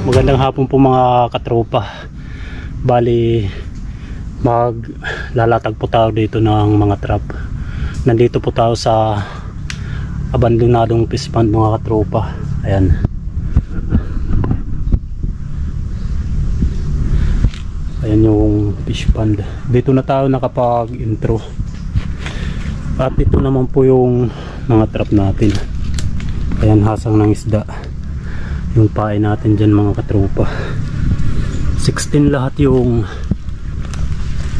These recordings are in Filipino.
Magandang hapon po mga katropa. Bali maglalatag po tayo dito ng mga trap. Nandito po tayo sa abandonadong fish pond mga katropa. Ayan. Ayan yung fish pond. Dito na tayo nakapag intro. At ito naman po yung mga trap natin. Ayan, hasang ng isda yung pain natin dyan mga katropa. 16 lahat yung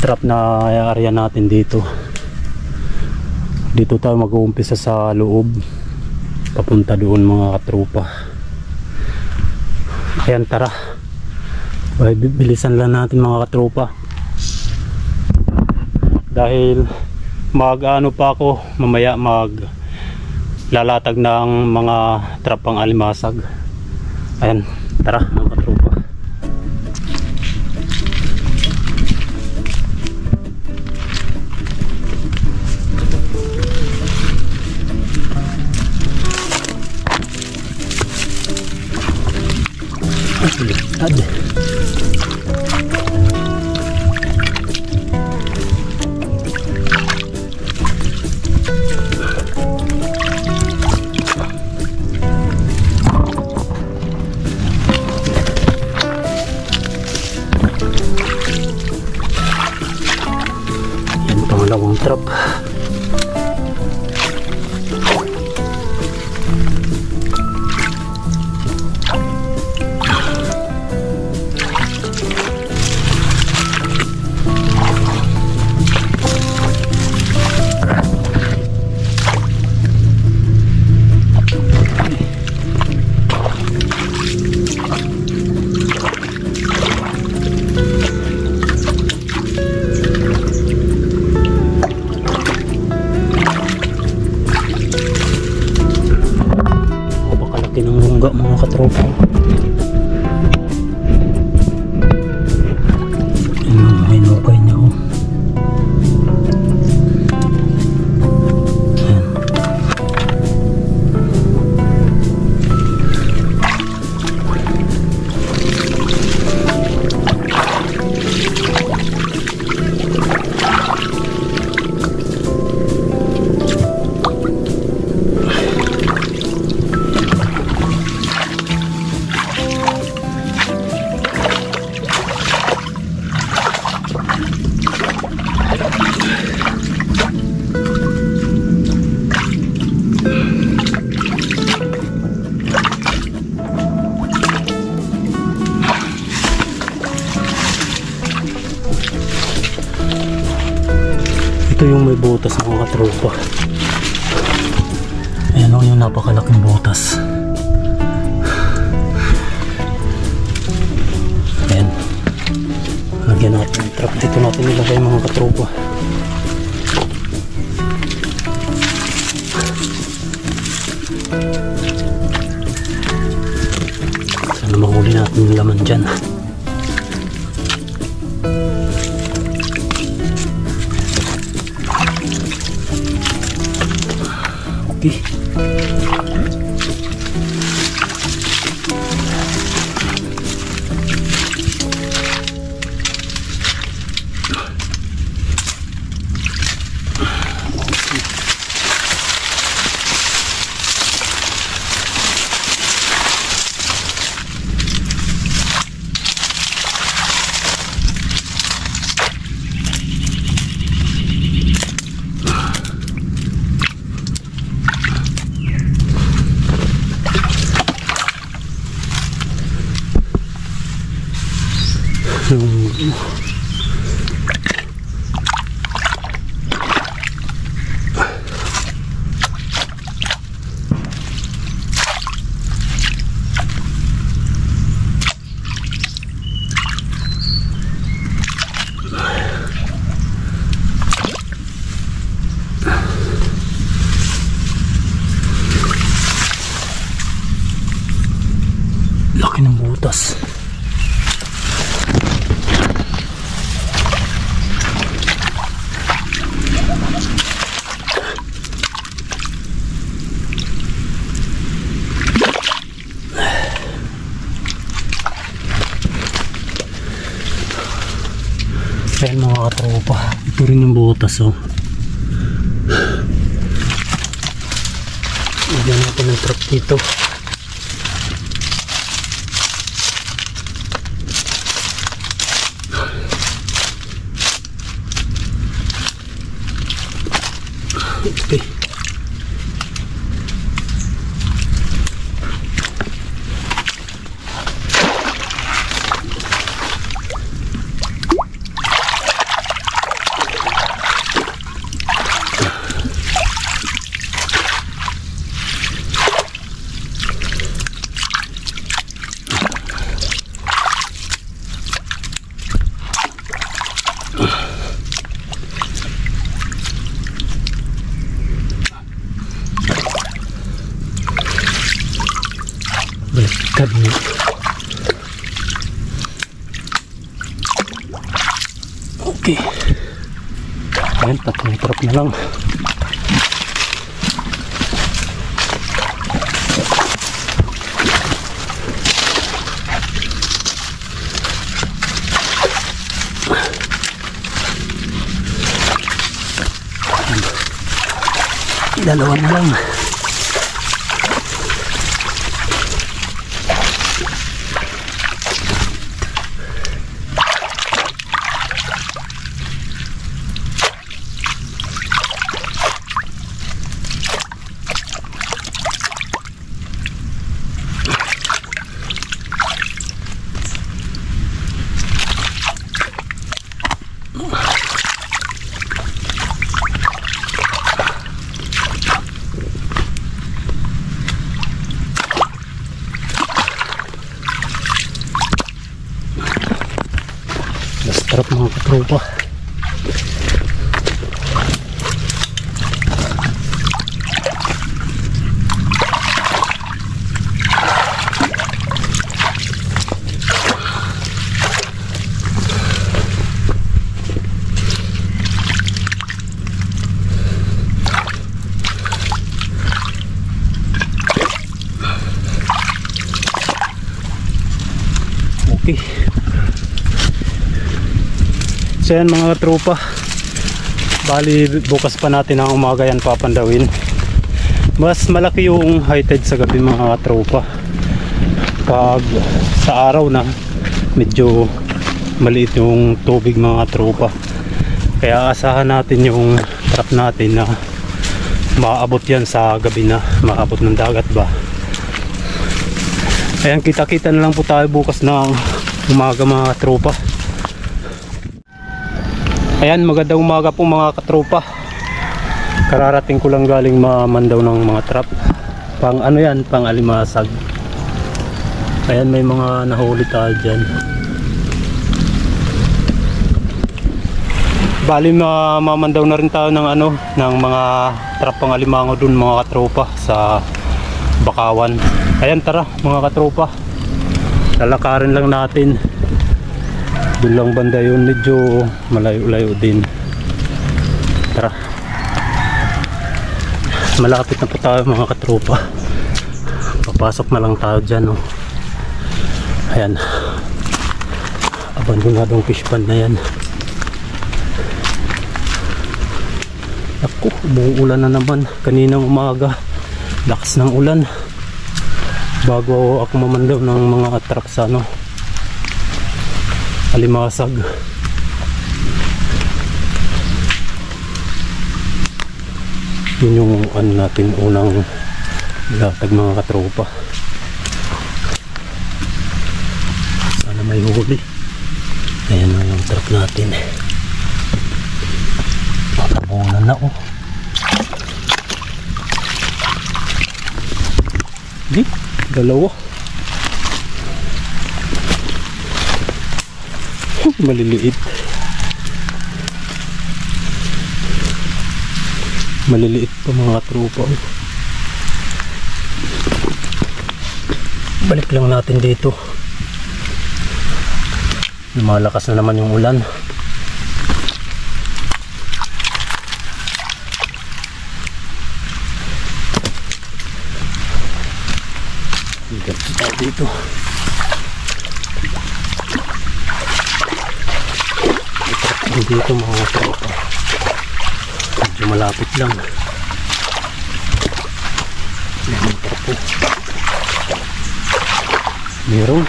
trap na area natin dito. Dito tayo mag-uumpisa sa loob papunta doon mga katropa. Ayan, tara. Bilisan lang natin mga katropa dahil mag-ano pa ako mamaya, mag lalatag ng mga trap pang alimasag. Ayan, tara mga katropa. Liktad. Pangalawang trap. Ng mga katropa. May nukay niya oh. Ito yung may butas mga katropa. Ayan o, yung napakalaking butas. Ayan. Lagyan natin yung trap. Dito natin nilagay mga katropa. Sana mahuli natin yung laman dyan. Okay. Laki ng butas. Ayan mga katropa, ito rin yung butas oh. Lagyan natin ng trap dito. Okay. Baliktad niya. Okay. Ayan, tatlong trap na lang. Dalawa na lang. Trap mga katropa. Okay. So yan mga tropa, bali bukas pa natin ang umaga yan papandawin. Mas malaki yung high tide sa gabi mga tropa. Pag sa araw na medyo maliit yung tubig mga tropa. Kaya asahan natin yung trap natin na maaabot yan sa gabi na, maabot ng dagat ba. Ayan, kita-kita na lang po tayo bukas ng umaga mga tropa. Ayan, magandang umaga po mga katropa. Kararating ko lang galing mamandaw ng mga trap. Pang ano yan, pang alimasag. Ayan, may mga nahuli tayo dyan. Bali mamandaw na rin tayo ng ano, ng mga trap pang alimango dun mga katropa sa Bakawan. Ayan, tara mga katropa, lalakarin lang natin. Doon lang banda yun, medyo malayo-layo din. Tara, malapit na po tayo mga katropa. Papasok na lang tayo dyan oh. Ayan, abandonadong fish pond na yan. Ako, umuulan na naman. Kaninang umaga lakas ng ulan bago ako mamandaw ng mga trap sa ano, alimasag. Yun yung ano natin, unang latag mga katropa. Sana may huli. Ayan na yung trap natin. Matabunan na oh. Di, dalawa. Maliliit. Maliliit pa mga tropa. Balik lang natin dito. Malakas na naman yung ulan. Dito dito. dito mga tropa. Medyo malapit lang. Ayan po. Meron.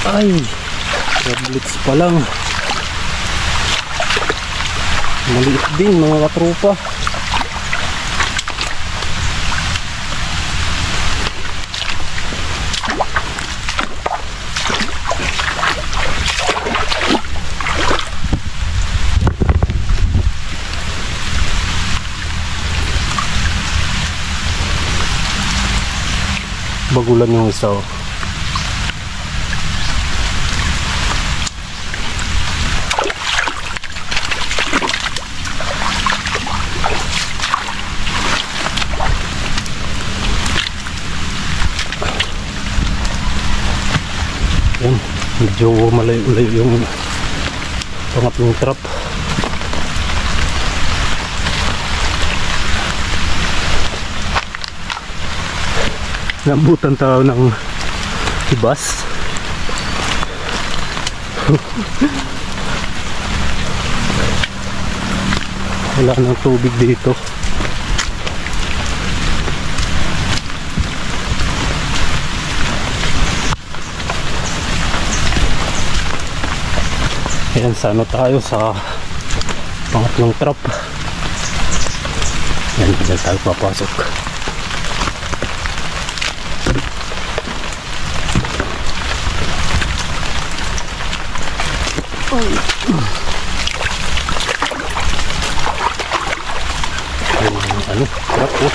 Ay, tablets pa lang. Maliit din mga katropa. Bagulan yung isa oh. Yan, medyo malayo-layo yung pangatlong trap. Nabutan tao ng ibas. Wala nang tubig dito. Ayan, sa ano tayo sa pangatlong trap. Ayan, dyan tayo papasok. Ano, trap po.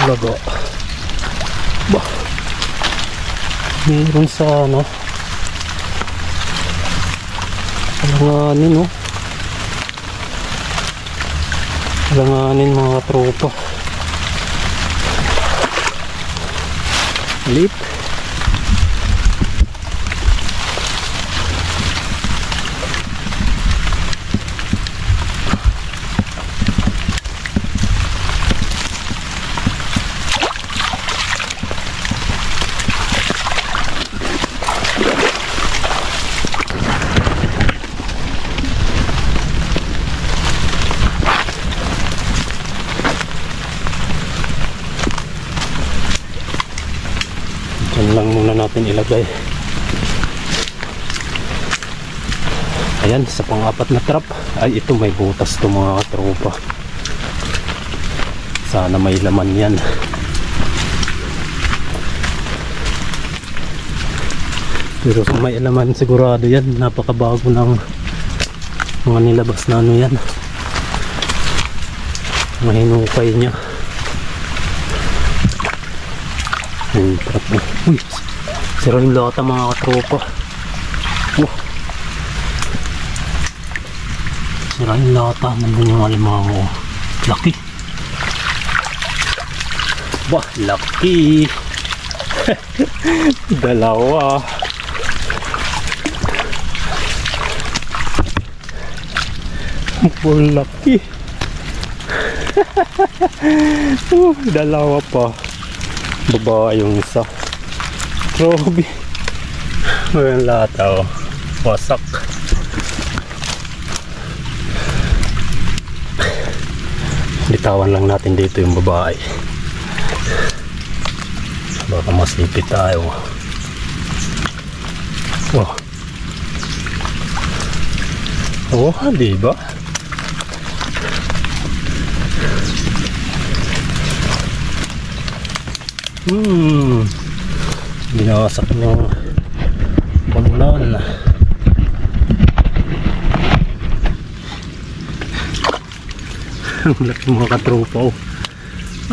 Lago. Bah. Meron sa ano. Alanganin oh. Alanganin mga tropa. Lit. Diyan lang muna natin ilagay. Ayan, sa pang-apat na trap. Ay, ito may butas to mga katropa. Sana may laman yan. Pero kung may laman sigurado yan. Napakabago ng mga nilabas na ano yan. Mahinukay niya. Ayan, trap mo. Uy, sira yung lata mga katropa. Sira yung lata. Nandun yung alimango. Laki. Bah, laki. Dalawa. Laki. Dalawa pa. Babae yung isa. Grabe. Ayan lata oh. Wasak. Bitawan lang natin dito yung babae. Baka masipit tayo. Oh. Oh, diba? Binawasak ng bagulan. Ang laki mga katropa oh.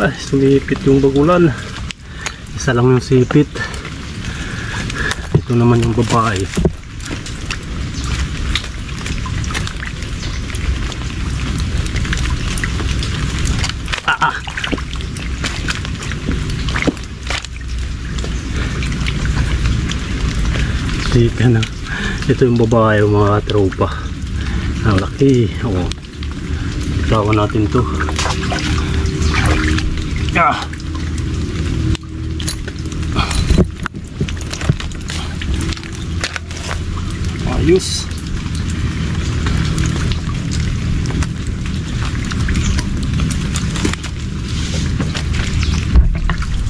Ay, sumipit yung bagulan. Isa lang yung sipit. Ito naman yung babae. Tika na. Ito yung babae mga tropa. Ang laki. Oh. Bitawan natin to. Ayos.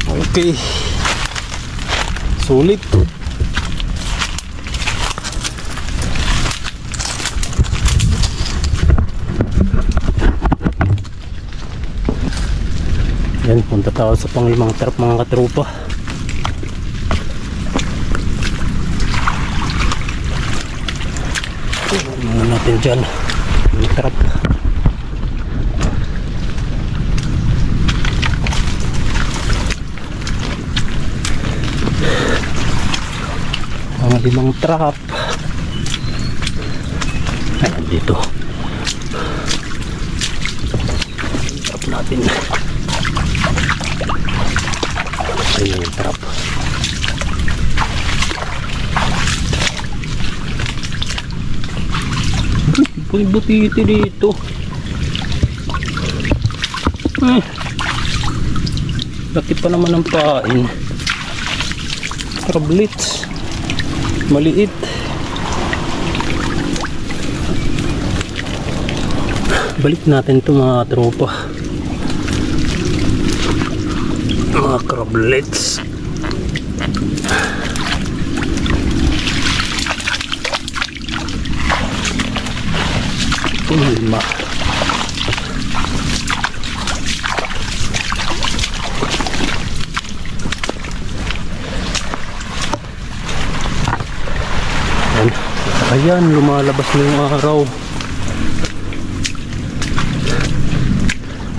Okay. Sulit. Yan, punta tayo sa panglimang trap mga katropa. Ano natin dyan yung trap. Mga limang trap. Ayan dito. Trap natin. Ayan yung trap. May butiti dito. Laki pa naman ang pain. Crablets. Maliit. Balik natin ito mga tropa. Mga crablets. Lima. Ayan, lumalabas na yung araw.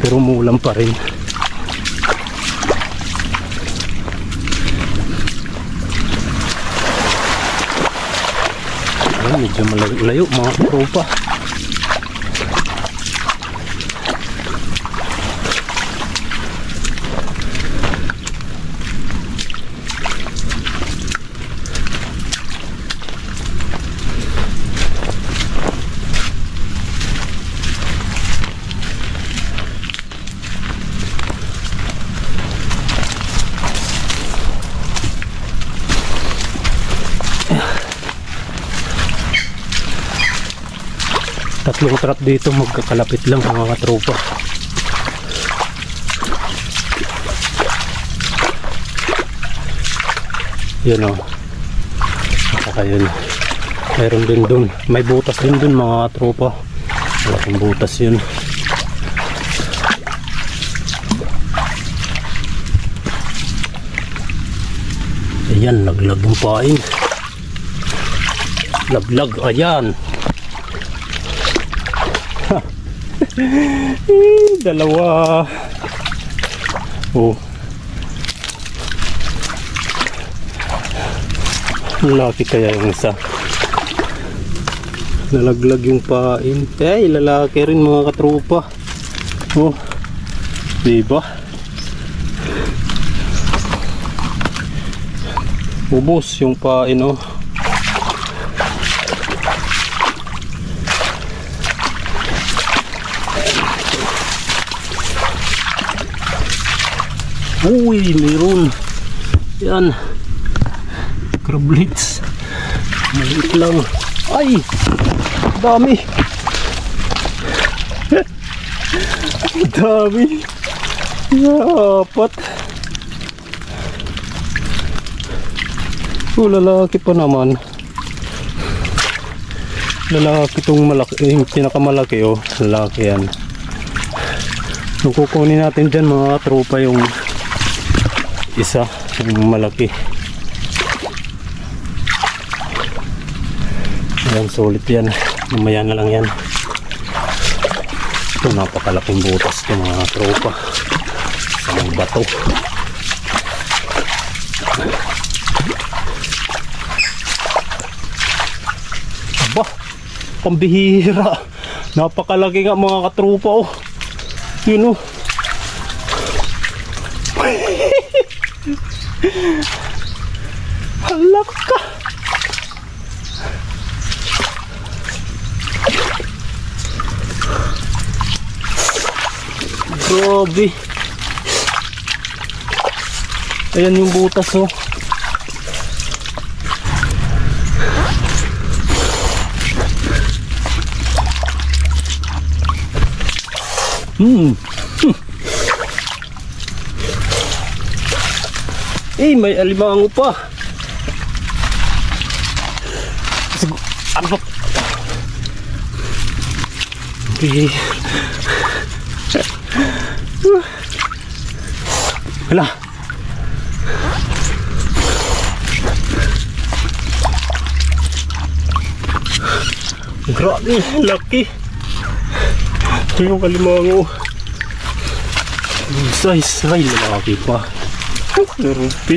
Pero umulan pa rin. Ayan, medyo malayo mga tropa. Tatlong trap dito, magkakalapit lang mga katropa. Yun o. Saka yun. Mayroon din dun. May butas din dun mga katropa. Malaking butas yun. Ayan, laglag yung pain. Laglag, ayan. Dalawa. Oh. Laki kaya yung isa. Nalaglag yung pain. Eh, lalaki rin mga katropa. Oh. Diba? Ubos yung pain, oh. Uy, meron. Yan. Crablets. Maliit lang. Ay! Dami. Dami. Apat. Lalaki pa naman. Lalaki itong malaki. Yung pinakamalaki, oh. Lalaki yan. Nung kukunin natin dyan mga tropa yung isa, yung malaki. Ayan, sulit yan. Mamaya na lang yan. Ito, napakalaking butas ito mga tropa. Isang bato. Aba, pambihira. Napakalaki nga mga katropa, oh. Yun, oh. Halak ka. Grabe. Ayan yung butas oh. Eh, may alimango pa. Ano? Okay. Hala. Grabe, laki. Ito yung kalimango. Size, ay, malaki pa. Rupi.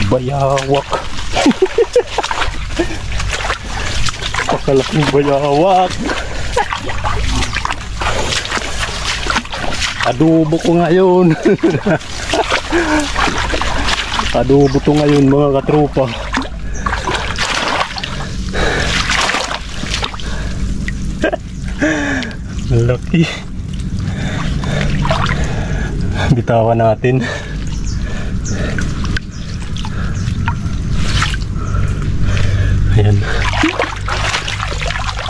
Bayawak. Pakalaking bayawak. Adobo ko ngayon. Adobo to ngayon mga katropa. Laki. Bitawan natin. Ayan.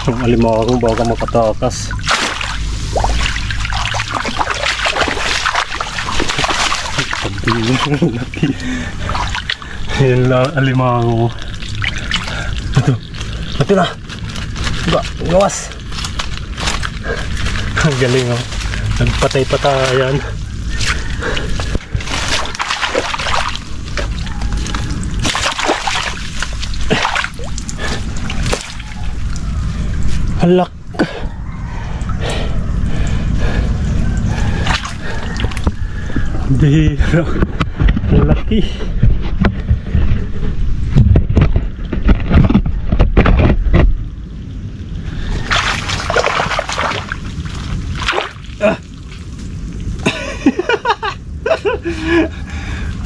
Ang alimango baka makatakas. Laki. Ayan lang alimango. Ito na. Diba? Gawas. Ang galing oh. Nagpatay-patayan. Halak. Bihira. Laki.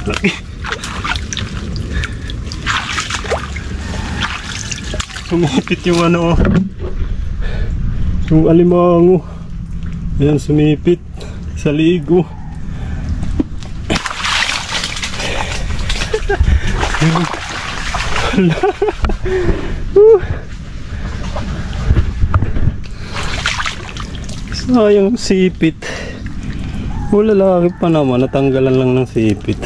Laki. Sumipit yung ano, yung alimango. Ayan, sumipit sa ligo. Sayang sipit. Wala laki pa naman, natanggalan lang ng sipit.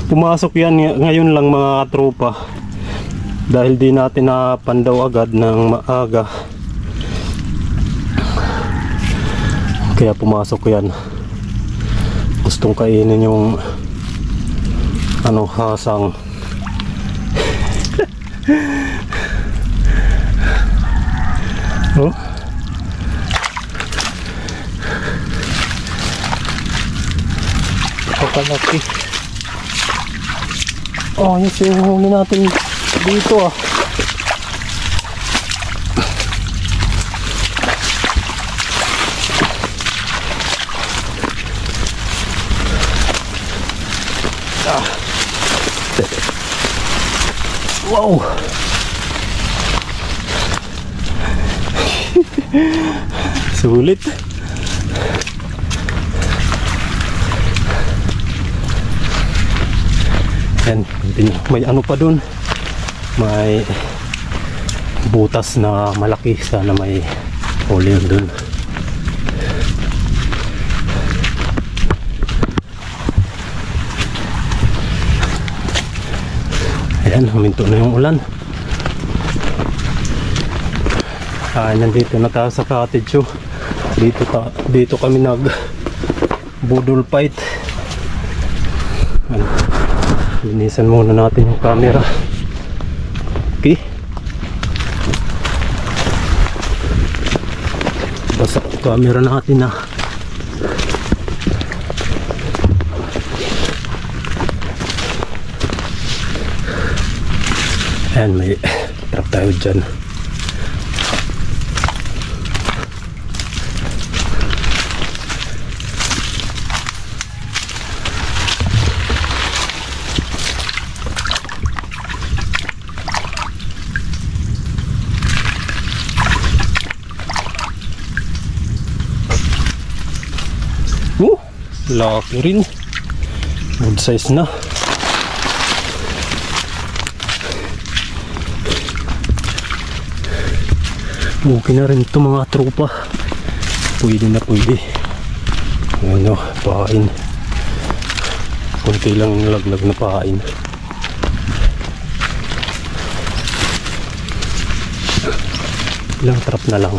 Pumasok yan ngayon lang mga katropa. Dahil di natin napandaw agad ng maaga. Kaya pumasok yan. Gustong kainin yung ano, hasang. Oh. Pakalaki. Oh, yung sinahuli natin dito ah. Wow. Sulit. Yan, may ano pa dun, may butas na malaki, sana may huli dun. Ayan, huminto na yung ulan. Nandito na tayo sa cottage. Dito kami nag budol fight. Linisan muna natin yung camera. Okay. Basa yung camera natin na. Ayan, may trap tayo dyan. Laki rin. Good size na. Okay na rin ito mga tropa. Pwede na pwede. Ano, pahain. Kunti lang laglag na pahain. Ilang trap na lang.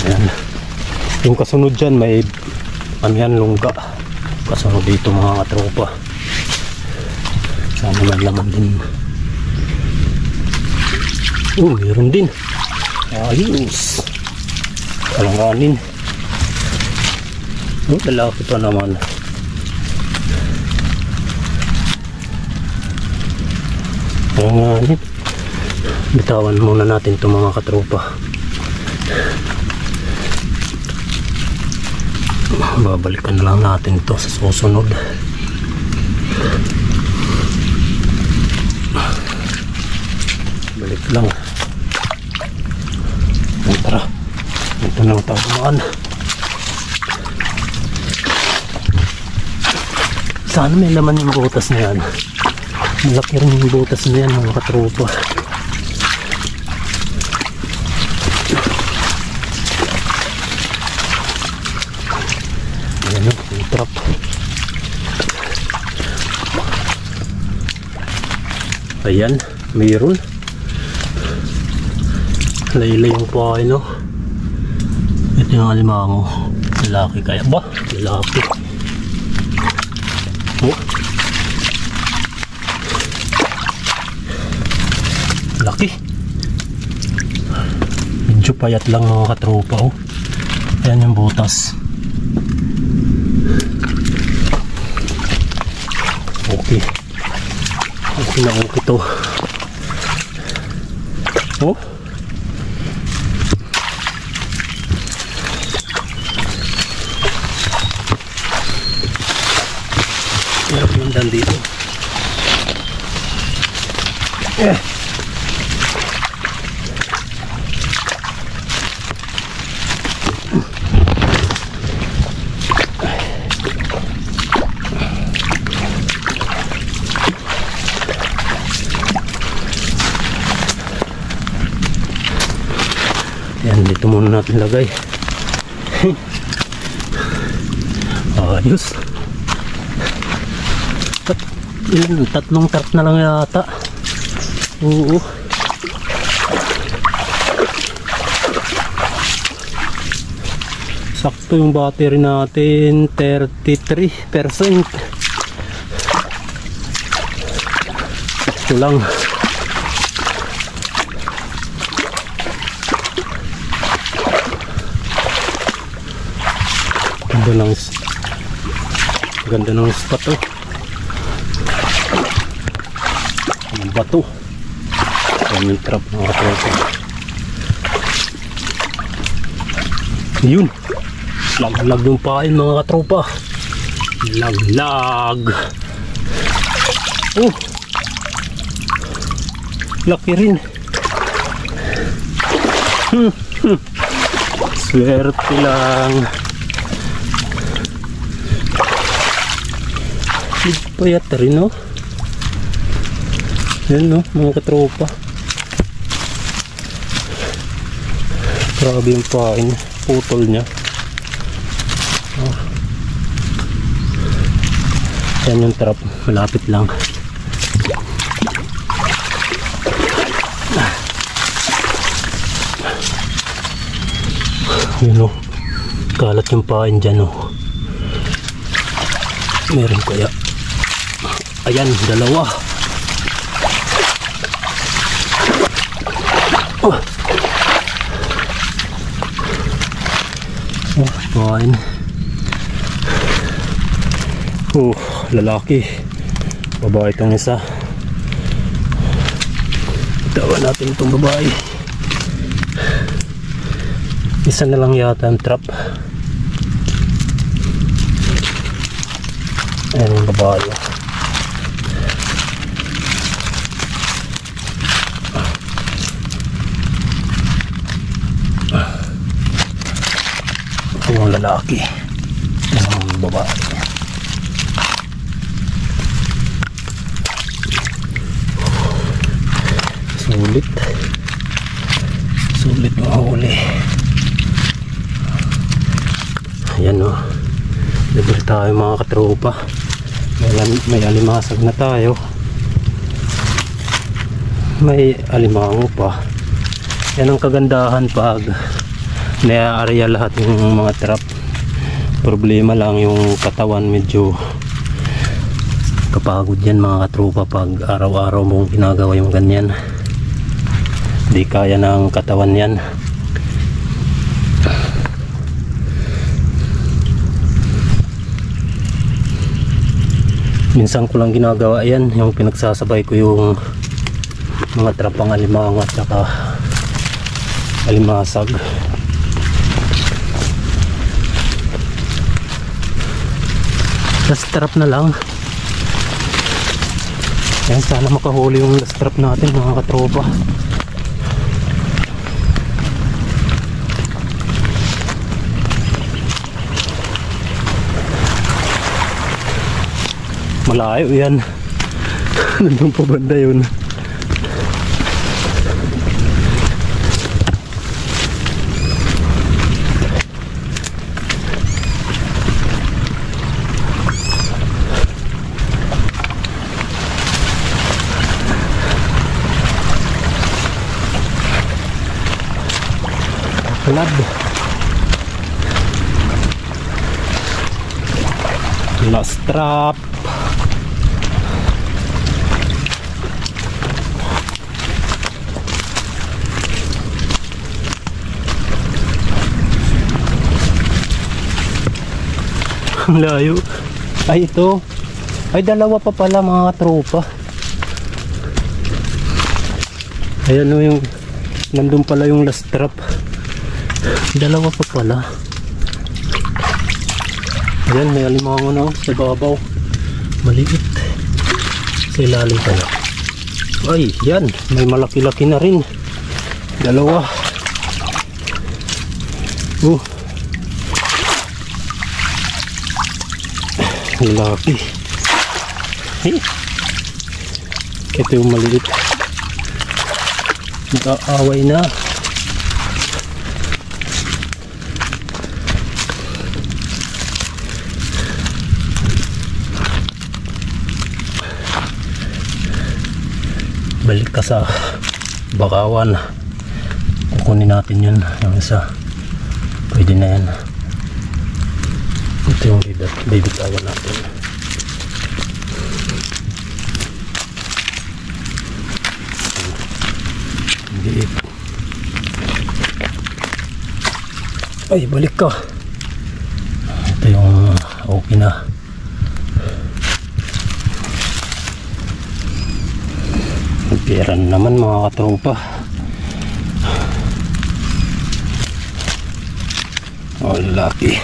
Ayan. Yung kasunod dyan may ano yan, lungga. Kasunod dito mga katropa. Sana may laman din. Oh, meron din. Ayos. Kalanganin. Oh, lalaki pa naman. Kalanganin. Bitawan muna natin itong mga katropa. Babalikan na lang natin ito sa susunod. Balik lang. Tara, ito na tayo kumaan. Sana may laman yung butas na yan. Malaki rin yung butas na yan mga katropa. Ayan o, yung trap. Ayan, mayroon. Laylay yung pahay, no? Ito yung alimango. Lalaki kaya ba? Lalaki. Oh. Laki. Medyo payat lang mga katropa, oh. Ayan yung butas. Okay. Okay na okay to. Oh. Hirap nandan dito. Yan, dito muna natin lagay. Ayos. Tatlong trap na lang yata. Oo. Sakto yung battery natin, 33%. Sakto lang. Ganda ng spot, oh. Ang bato. Ayan yung trap mga katropa. Yun. Lag-lag yung pain mga katropa. Lag-lag. Oh. Laki rin. Swerte lang. Payat rin, no? Yan, no, mga katropa. Grabe yung pain. Putol niya. Oh. Yan yung trap. Malapit lang. Yun, no? Kalat yung pain dyan, no? Meron kaya. Ayan, dalawa. Oh, fine. Oh, lalaki. Babae itong isa. Itawan natin itong babae. Isa na lang yata ang trap. Ayan yung babae. lalaki. Isang babae. Sulit. Sulit mahuli. Ayan o. Libre tayo mga katropa. May alimasag na tayo. May alimango pa. Yan ang kagandahan pag nai-area lahat yung mga trap. Problema lang yung katawan, medyo kapagod yan mga katropa pag araw-araw mong ginagawa yung ganyan. Hindi kaya ng katawan yan. Minsan ko lang ginagawa yan, yung pinagsasabay ko yung mga trapang alimango at saka alimasag. Last trap na lang. Yan, sana makahuli yung last trap natin mga katropa. Malayo yan. Nandun pa banda yun. Lad. Last trap. Ang layo. Ay ito. Ay dalawa pa pala mga tropa. Ayan o yung nandun pala yung last trap. Dalawa pa pala. Ayan, may alimango na sa babaw. Maliit. Sa ilalim pala. Ay, yan. May malaki-laki na rin. Dalawa. Laki. Ito yung maliit. Nag-aaway na. Balik ka sa bakawan. Kukunin natin yun. Yung isa. Pwede na yan. Ito yung bibitawan natin. Liit. Ay, balik ka. Ito yung okay na. Piran naman mga katropa. Oh, laki.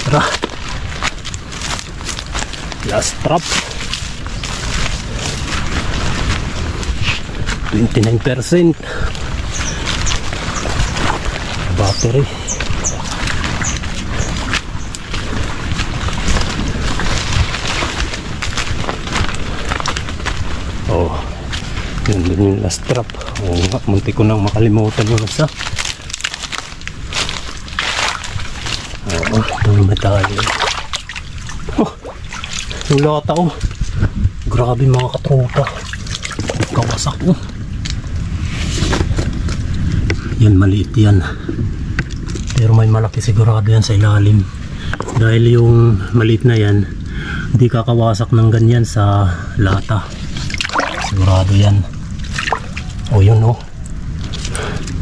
Tara. Last trap. 29% battery. Oh, yun yung last trap. Oh, munti ko nang makalimutan yung isa. Oh, ito yung medalyo. Oh, yung lata oh. Grabe mga katropa. Kawasak oh. Yan, maliit yan. Pero may malaki sigurado yan sa ilalim. Dahil yung maliit na yan, hindi kakawasak ng ganyan sa lata. Sigurado yan. O yun o.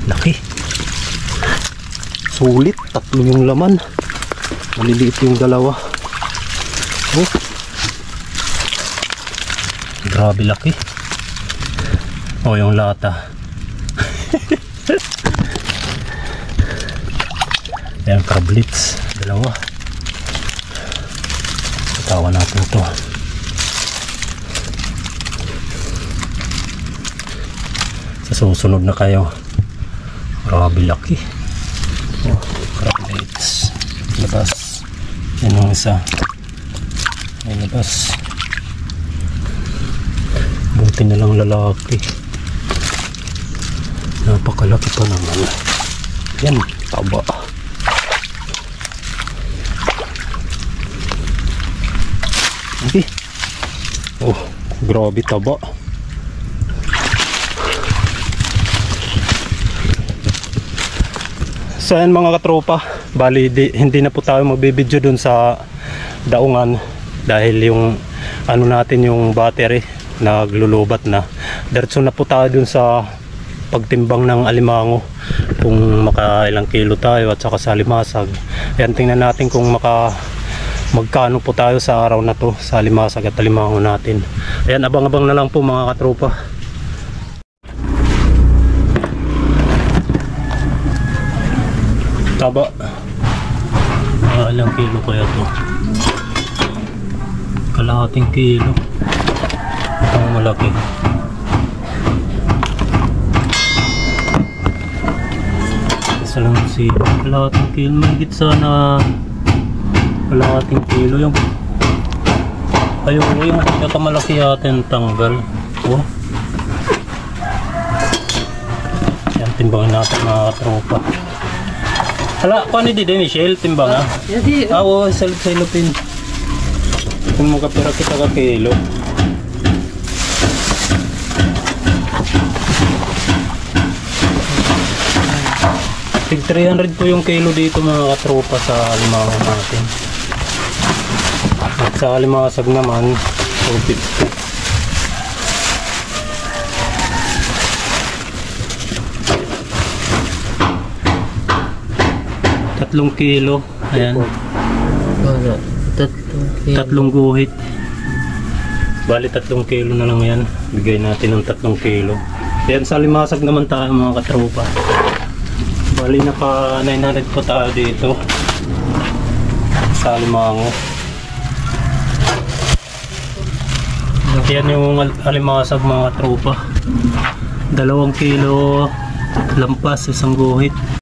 Laki. Sulit. Tatlo yung laman. Maliliit yung dalawa. Oh. Grabe laki. O yung lata. Ayan, crablets. Dalawa. Katawan natin ito. Sa susunod na kayo. Grabe laki. Oh, crablets. labas. Yan ang isa. Ay, labas. Buti na lang lalaki. Napakalaki pa naman. Yan, taba. Okay. Oh, grabe taba. So yan mga katropa, bali hindi na po tayo magbibideo dun sa daungan dahil yung ano natin, yung battery naglulubat na. Diretso na po tayo dun sa pagtimbang ng alimango kung makailang kilo tayo at saka sa limasag. Ayan, tingnan natin kung magkano po tayo sa araw na to sa limasag at alimango natin. Ayan, abang-abang na lang po mga katropa. Taba. Ilang kilo kaya to? Kalahating kilo. Ang malaki. Isa lang si kalahating kilo. Mahigit sana kalahating kilo yung yung pinakamalaki yatin tanggal. Oh. Yan, timbangin natin mga katropa. Hala, kung ano di Michelle, timbang ha? Oo, salupin. Kung magkapira kita ka kilo. Tig 300 po yung kilo dito mga katropa sa alimango natin. At sa alimasag naman, 250. 3 kilo. Ayan. 3 guhit. Bali 3 kilo na lang yan. Bigay natin ng 3 kilo. Ayan, sa limasag naman tayo mga katropa. Bali naka 900 po tayo dito sa alimango. Yan yung alimasag mga katropa. 2 kilo lampas, 1 guhit.